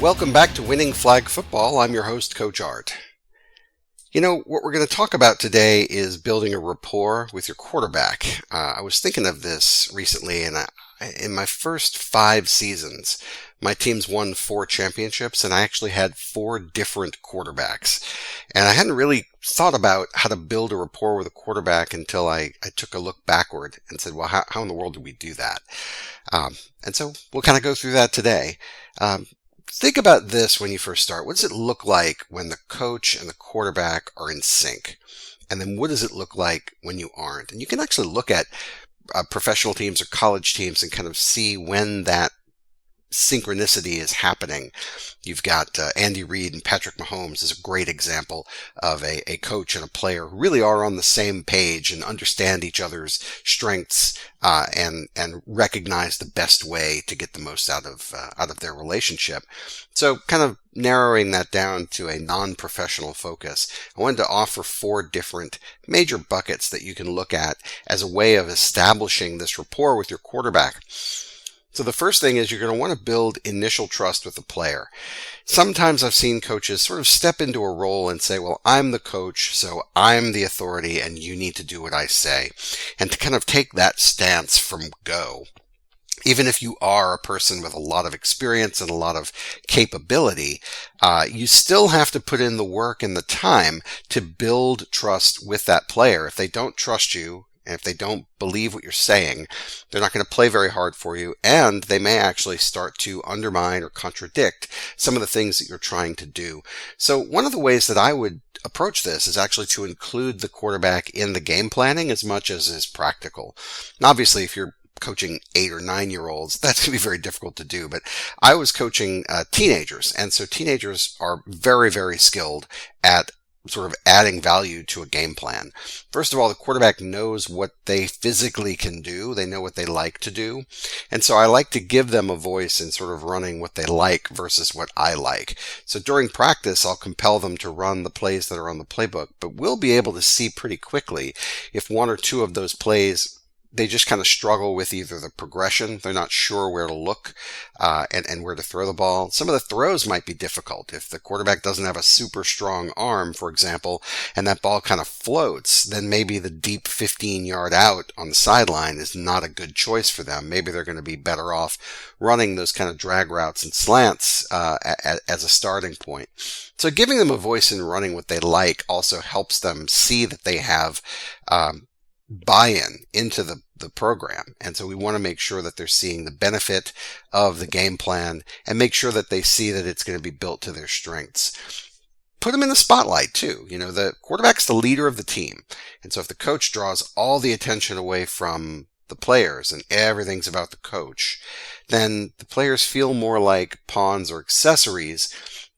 Welcome back to Winning Flag Football. I'm your host, Coach Art. You know, what we're going to talk about today is building a rapport with your quarterback. I was thinking of this recently, and in my first 5 seasons, my teams won 4 championships, and I actually had 4 different quarterbacks. And I hadn't really thought about how to build a rapport with a quarterback until I took a look backward and said, well, how in the world did we do that? And so we'll kind of go through that today. Think about this when you first start. What does it look like when the coach and the quarterback are in sync? And then what does it look like when you aren't? And you can actually look at professional teams or college teams and kind of see when that synchronicity is happening. You've got Andy Reid and Patrick Mahomes is a great example of a coach and a player who really are on the same page and understand each other's strengths and recognize the best way to get the most out of their relationship. So kind of narrowing that down to a non-professional focus, I wanted to offer 4 different major buckets that you can look at as a way of establishing this rapport with your quarterback. So the first thing is you're going to want to build initial trust with the player. Sometimes I've seen coaches sort of step into a role and say, well, I'm the coach, so I'm the authority, and you need to do what I say. And to kind of take that stance from go. Even if you are a person with a lot of experience and a lot of capability, you still have to put in the work and the time to build trust with that player. If they don't trust you, and if they don't believe what you're saying, they're not going to play very hard for you, and they may actually start to undermine or contradict some of the things that you're trying to do. So one of the ways that I would approach this is actually to include the quarterback in the game planning as much as is practical. And obviously, if you're coaching 8 or 9-year-olds, that's going to be very difficult to do. But I was coaching teenagers, and so teenagers are very, very skilled at sort of adding value to a game plan. First of all, the quarterback knows what they physically can do. They know what they like to do. And so I like to give them a voice in sort of running what they like versus what I like. So during practice, I'll compel them to run the plays that are on the playbook, but we'll be able to see pretty quickly if 1 or 2 of those plays they just kind of struggle with either the progression, they're not sure where to look and where to throw the ball. Some of the throws might be difficult. If the quarterback doesn't have a super strong arm, for example, and that ball kind of floats, then maybe the deep 15-yard out on the sideline is not a good choice for them. Maybe they're going to be better off running those kind of drag routes and slants as a starting point. So giving them a voice in running what they like also helps them see that they have buy-in into the program. And so we want to make sure that they're seeing the benefit of the game plan and make sure that they see that it's going to be built to their strengths. Put them in the spotlight too. You know, the quarterback's the leader of the team. And so if the coach draws all the attention away from the players and everything's about the coach, then the players feel more like pawns or accessories.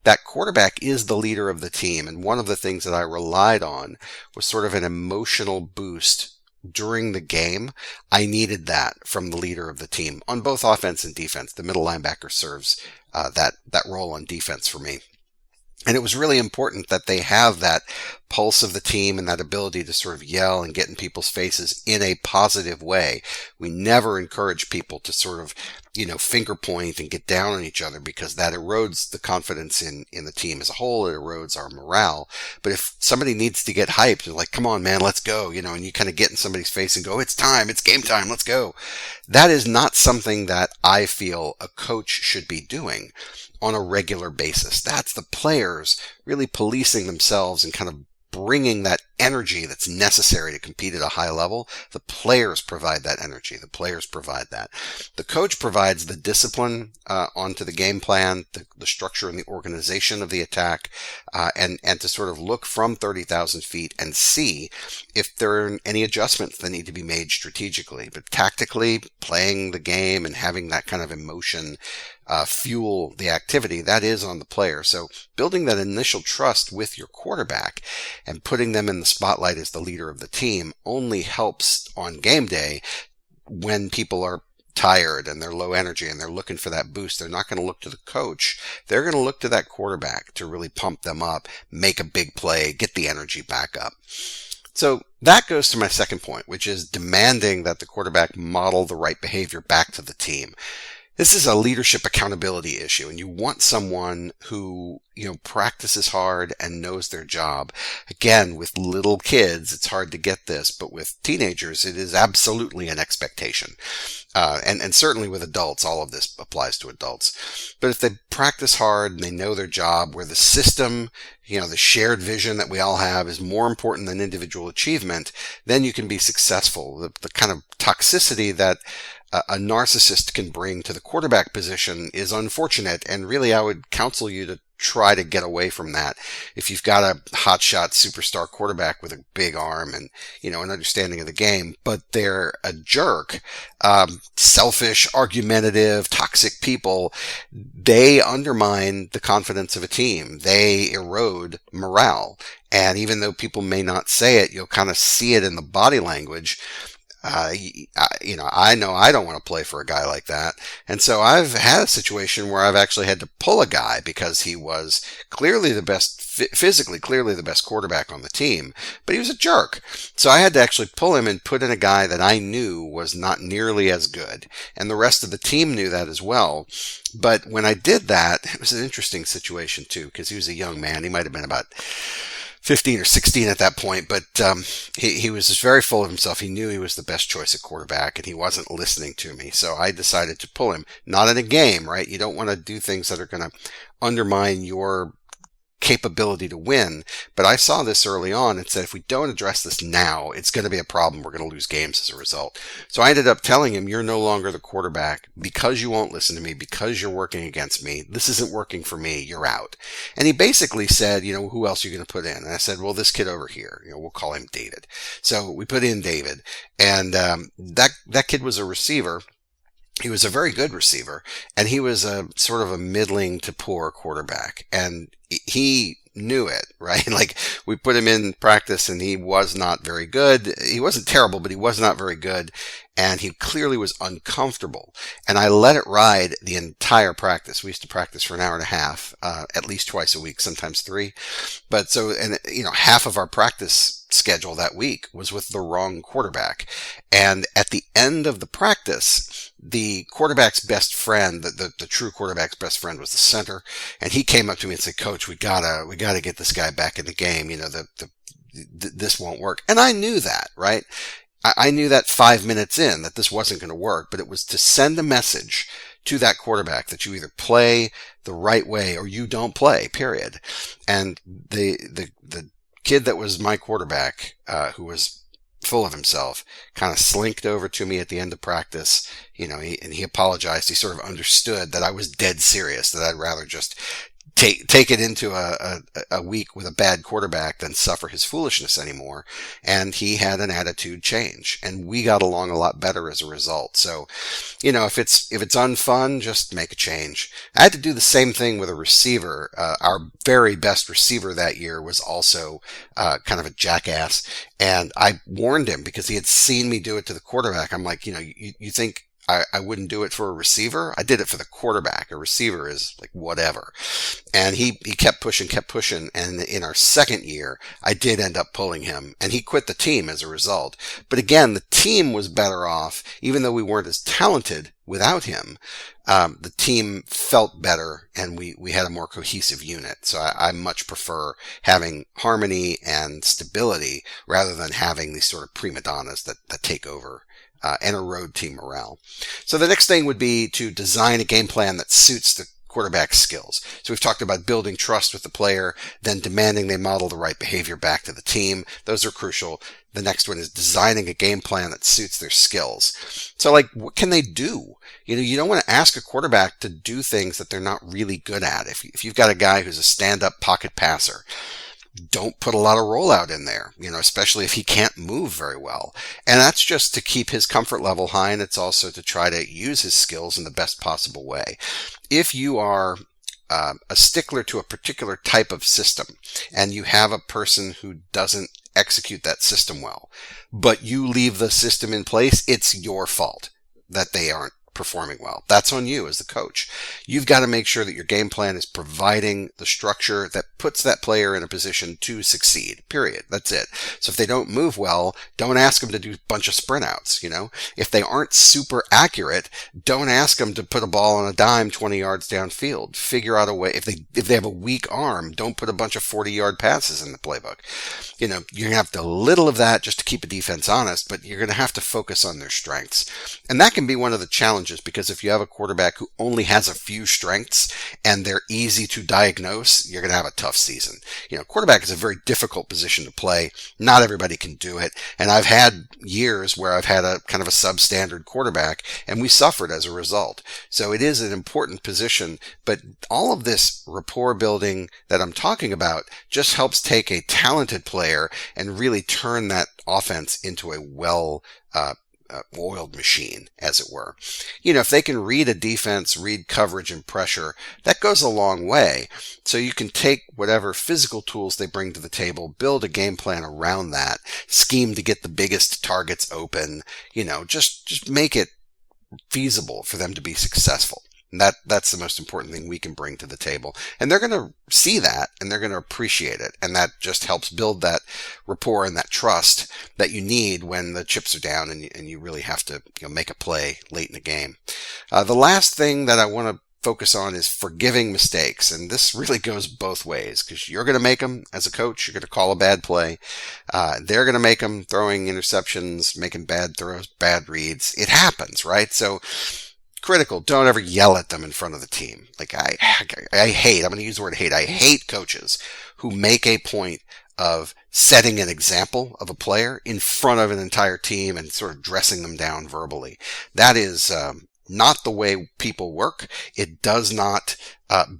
That quarterback is the leader of the team. And one of the things that I relied on was sort of an emotional boost during the game. I needed that from the leader of the team on both offense and defense. The middle linebacker serves that role on defense for me. And it was really important that they have that pulse of the team and that ability to sort of yell and get in people's faces in a positive way. We never encourage people to sort of, finger point and get down on each other because that erodes the confidence in the team as a whole. It erodes our morale. But if somebody needs to get hyped, they're like, come on, man, let's go, and you kind of get in somebody's face and go, it's time, it's game time, let's go. That is not something that I feel a coach should be doing on a regular basis. That's the players really policing themselves and kind of bringing that energy that's necessary to compete at a high level. The players provide that energy. The players provide that. The coach provides the discipline onto the game plan, the structure and the organization of the attack, and to sort of look from 30,000 feet and see if there are any adjustments that need to be made strategically. But tactically, playing the game and having that kind of emotion fuel the activity, that is on the player. So building that initial trust with your quarterback and putting them in the spotlight as the leader of the team only helps on game day when people are tired and they're low energy and they're looking for that boost. They're not going to look to the coach. They're going to look to that quarterback to really pump them up, make a big play, get the energy back up. So that goes to my second point, which is demanding that the quarterback model the right behavior back to the team. This is a leadership accountability issue, and you want someone who, practices hard and knows their job. Again, with little kids, it's hard to get this, but with teenagers, it is absolutely an expectation. And certainly with adults, all of this applies to adults. But if they practice hard and they know their job, where the system, the shared vision that we all have is more important than individual achievement, then you can be successful. The kind of toxicity that a narcissist can bring to the quarterback position is unfortunate, and really I would counsel you to try to get away from that. If you've got a hotshot superstar quarterback with a big arm and, an understanding of the game, but they're a jerk, selfish, argumentative, toxic people, they undermine the confidence of a team. They erode morale. And even though people may not say it, you'll kind of see it in the body language. I know I don't want to play for a guy like that. And so I've had a situation where I've actually had to pull a guy because he was clearly the best, physically clearly the best quarterback on the team, but he was a jerk. So I had to actually pull him and put in a guy that I knew was not nearly as good. And the rest of the team knew that as well. But when I did that, it was an interesting situation too, because he was a young man. He might have been about 15 or 16 at that point, but he was just very full of himself. He knew he was the best choice at quarterback, and he wasn't listening to me. So I decided to pull him. Not in a game, right? You don't want to do things that are going to undermine your capability to win. But I saw this early on and said, if we don't address this now, it's going to be a problem. We're going to lose games as a result. So I ended up telling him, you're no longer the quarterback because you won't listen to me, because you're working against me. This isn't working for me. You're out. And he basically said, who else are you going to put in? And I said, well, this kid over here, we'll call him David. So we put in David, and that kid was a receiver. He was a very good receiver, and he was a sort of a middling to poor quarterback, and he knew it, right? Like, we put him in practice and he was not very good. He wasn't terrible, but he was not very good, and he clearly was uncomfortable. And I let it ride the entire practice. We used to practice for an hour and a half, at least twice a week, sometimes three. But so, and half of our practice schedule that week was with the wrong quarterback. And at the end of the practice, the quarterback's best friend, the true quarterback's best friend, was the center. And he came up to me and said, Coach, we gotta get this guy back in the game. This won't work. And I knew that, right? I knew that 5 minutes in that this wasn't going to work, but it was to send a message to that quarterback that you either play the right way or you don't play, period. And the kid that was my quarterback, who was full of himself, kind of slinked over to me at the end of practice, and he apologized. He sort of understood that I was dead serious, that I'd rather just take it into a week with a bad quarterback than suffer his foolishness anymore. And he had an attitude change, and we got along a lot better as a result. So, if it's unfun, just make a change. I had to do the same thing with a receiver. Our very best receiver that year was also kind of a jackass, and I warned him because he had seen me do it to the quarterback. I'm like, you think I wouldn't do it for a receiver? I did it for the quarterback. A receiver is like whatever. And he kept pushing. And in our second year, I did end up pulling him, and he quit the team as a result. But again, the team was better off, even though we weren't as talented without him. The team felt better, and we had a more cohesive unit. So I much prefer having harmony and stability rather than having these sort of prima donnas that take over and erode team morale. So the next thing would be to design a game plan that suits the quarterback's skills. So we've talked about building trust with the player, then demanding they model the right behavior back to the team. Those are crucial. The next one is designing a game plan that suits their skills. So what can they do? You don't want to ask a quarterback to do things that they're not really good at. If you've got a guy who's a stand-up pocket passer, don't put a lot of rollout in there, especially if he can't move very well. And that's just to keep his comfort level high, and it's also to try to use his skills in the best possible way. If you are a stickler to a particular type of system, and you have a person who doesn't execute that system well, but you leave the system in place, it's your fault that they aren't performing well. That's on you as the coach. You've got to make sure that your game plan is providing the structure that puts that player in a position to succeed, period. That's it. So if they don't move well, don't ask them to do a bunch of sprint outs. If they aren't super accurate, don't ask them to put a ball on a dime 20 yards downfield. Figure out a way. If they have a weak arm, don't put a bunch of 40-yard passes in the playbook. You're going to have to little of that just to keep a defense honest, but you're going to have to focus on their strengths. And that can be one of the challenges, because if you have a quarterback who only has a few strengths and they're easy to diagnose, you're going to have a tough season. Quarterback is a very difficult position to play. Not everybody can do it. And I've had years where I've had a kind of a substandard quarterback, and we suffered as a result. So it is an important position, but all of this rapport building that I'm talking about just helps take a talented player and really turn that offense into a oiled machine, as it were. If they can read a defense, read coverage and pressure, that goes a long way. So you can take whatever physical tools they bring to the table, build a game plan around that, scheme to get the biggest targets open, just make it feasible for them to be successful. And that's the most important thing we can bring to the table. And they're going to see that, and they're going to appreciate it. And that just helps build that rapport and that trust that you need when the chips are down and you really have to make a play late in the game. The last thing that I want to focus on is forgiving mistakes. And this really goes both ways, because you're going to make them as a coach. You're going to call a bad play. They're going to make them throwing interceptions, making bad throws, bad reads. It happens, right? So critical. Don't ever yell at them in front of the team. Like I'm going to use the word hate. I hate coaches who make a point of setting an example of a player in front of an entire team and sort of dressing them down verbally. That is not the way people work. It does not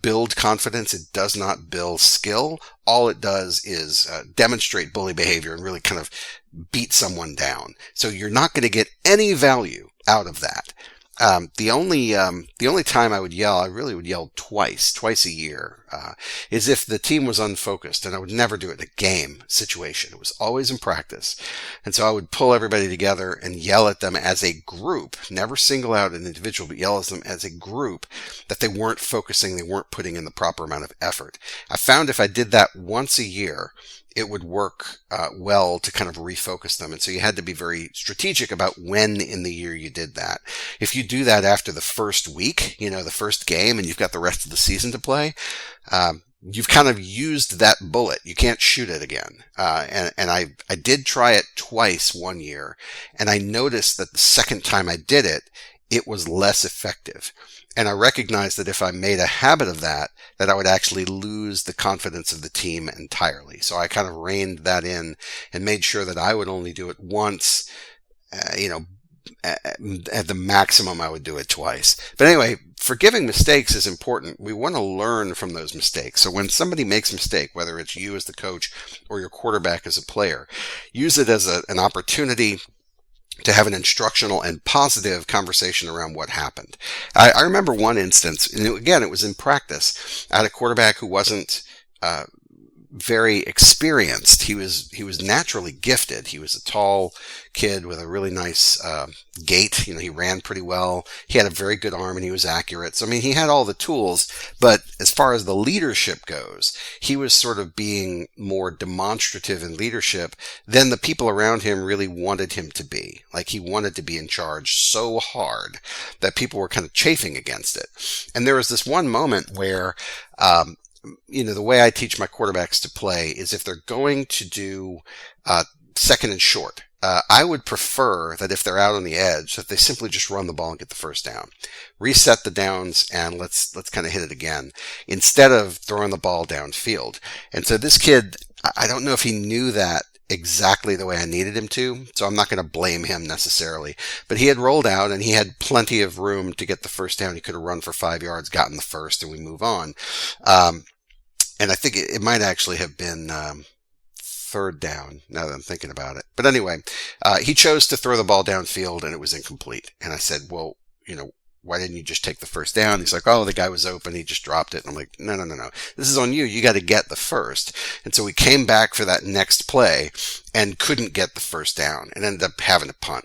build confidence. It does not build skill. All it does is demonstrate bully behavior and really kind of beat someone down. So you're not going to get any value out of that. The only time I would yell, I really would yell twice a year, is if the team was unfocused, and I would never do it in a game situation. It was always in practice. And so I would pull everybody together and yell at them as a group, never single out an individual, but yell at them as a group that they weren't focusing, they weren't putting in the proper amount of effort. I found if I did that once a year, it would work well to kind of refocus them. And so you had to be very strategic about when in the year you did that. If you do that after the first week, the first game, and you've got the rest of the season to play, you've kind of used that bullet. You can't shoot it again. And I did try it twice one year, and I noticed that the second time I did it, it was less effective. And I recognized that if I made a habit of that I would actually lose the confidence of the team entirely. So I kind of reined that in and made sure that I would only do it once, at the maximum I would do it twice. But anyway, forgiving mistakes is important. We want to learn from those mistakes. So when somebody makes a mistake, whether it's you as the coach or your quarterback as a player, use it as an opportunity to have an instructional and positive conversation around what happened. I remember one instance, and again, it was in practice. I had a quarterback who wasn't very experienced. He was naturally gifted. He was a tall kid with a really nice gait. He ran pretty well. He had a very good arm and he was accurate. So, he had all the tools, but as far as the leadership goes, he was sort of being more demonstrative in leadership than the people around him really wanted him to be. Like, he wanted to be in charge so hard that people were kind of chafing against it. And there was this one moment where, the way I teach my quarterbacks to play is if they're going to do second and short, I would prefer that if they're out on the edge, that they simply just run the ball and get the first down. Reset the downs and let's kind of hit it again instead of throwing the ball downfield. And so this kid, I don't know if he knew that exactly the way I needed him to, so I'm not going to blame him necessarily. But he had rolled out and he had plenty of room to get the first down. He could have run for 5 yards, gotten the first, and we move on. And I think it might actually have been third down, now that I'm thinking about it. But anyway, he chose to throw the ball downfield and it was incomplete. And I said, well, why didn't you just take the first down? He's like, oh, the guy was open. He just dropped it. And I'm like, no. This is on you. You got to get the first. And so we came back for that next play and couldn't get the first down and ended up having to punt.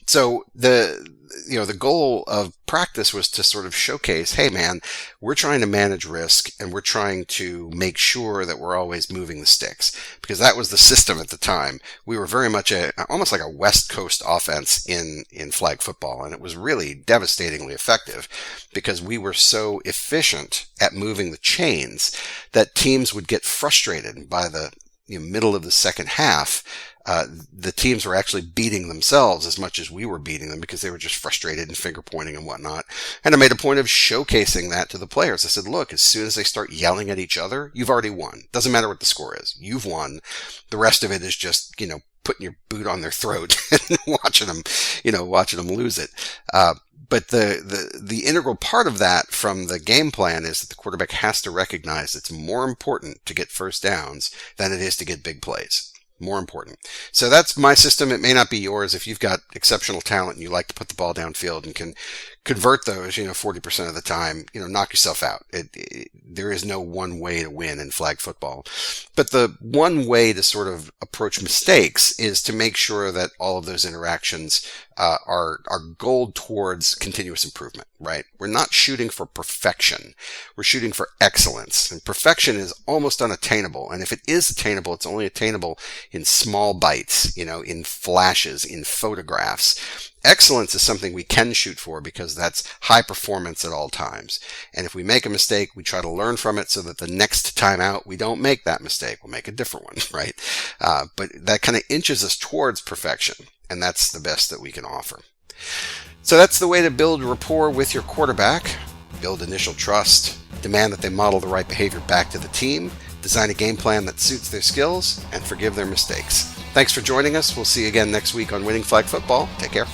So the goal of practice was to sort of showcase, hey man, we're trying to manage risk and we're trying to make sure that we're always moving the sticks, because that was the system at the time. We were very much almost like a West Coast offense in flag football, and it was really devastatingly effective because we were so efficient at moving the chains that teams would get frustrated by the middle of the second half. The teams were actually beating themselves as much as we were beating them because they were just frustrated and finger pointing and whatnot. And I made a point of showcasing that to the players. I said, look, as soon as they start yelling at each other, you've already won. Doesn't matter what the score is. You've won. The rest of it is just, putting your boot on their throat and watching them lose it. But the integral part of that from the game plan is that the quarterback has to recognize it's more important to get first downs than it is to get big plays. More important. So that's my system. It may not be yours. If you've got exceptional talent and you like to put the ball downfield and can convert those, 40% of the time, knock yourself out. There is no one way to win in flag football. But the one way to sort of approach mistakes is to make sure that all of those interactions are goaled towards continuous improvement, right? We're not shooting for perfection. We're shooting for excellence. And perfection is almost unattainable. And if it is attainable, it's only attainable in small bites, in flashes, in photographs. Excellence is something we can shoot for because that's high performance at all times. And if we make a mistake, we try to learn from it so that the next time out, we don't make that mistake. We'll make a different one, right? But that kind of inches us towards perfection. And that's the best that we can offer. So that's the way to build rapport with your quarterback. Build initial trust. Demand that they model the right behavior back to the team. Design a game plan that suits their skills. And forgive their mistakes. Thanks for joining us. We'll see you again next week on Winning Flag Football. Take care.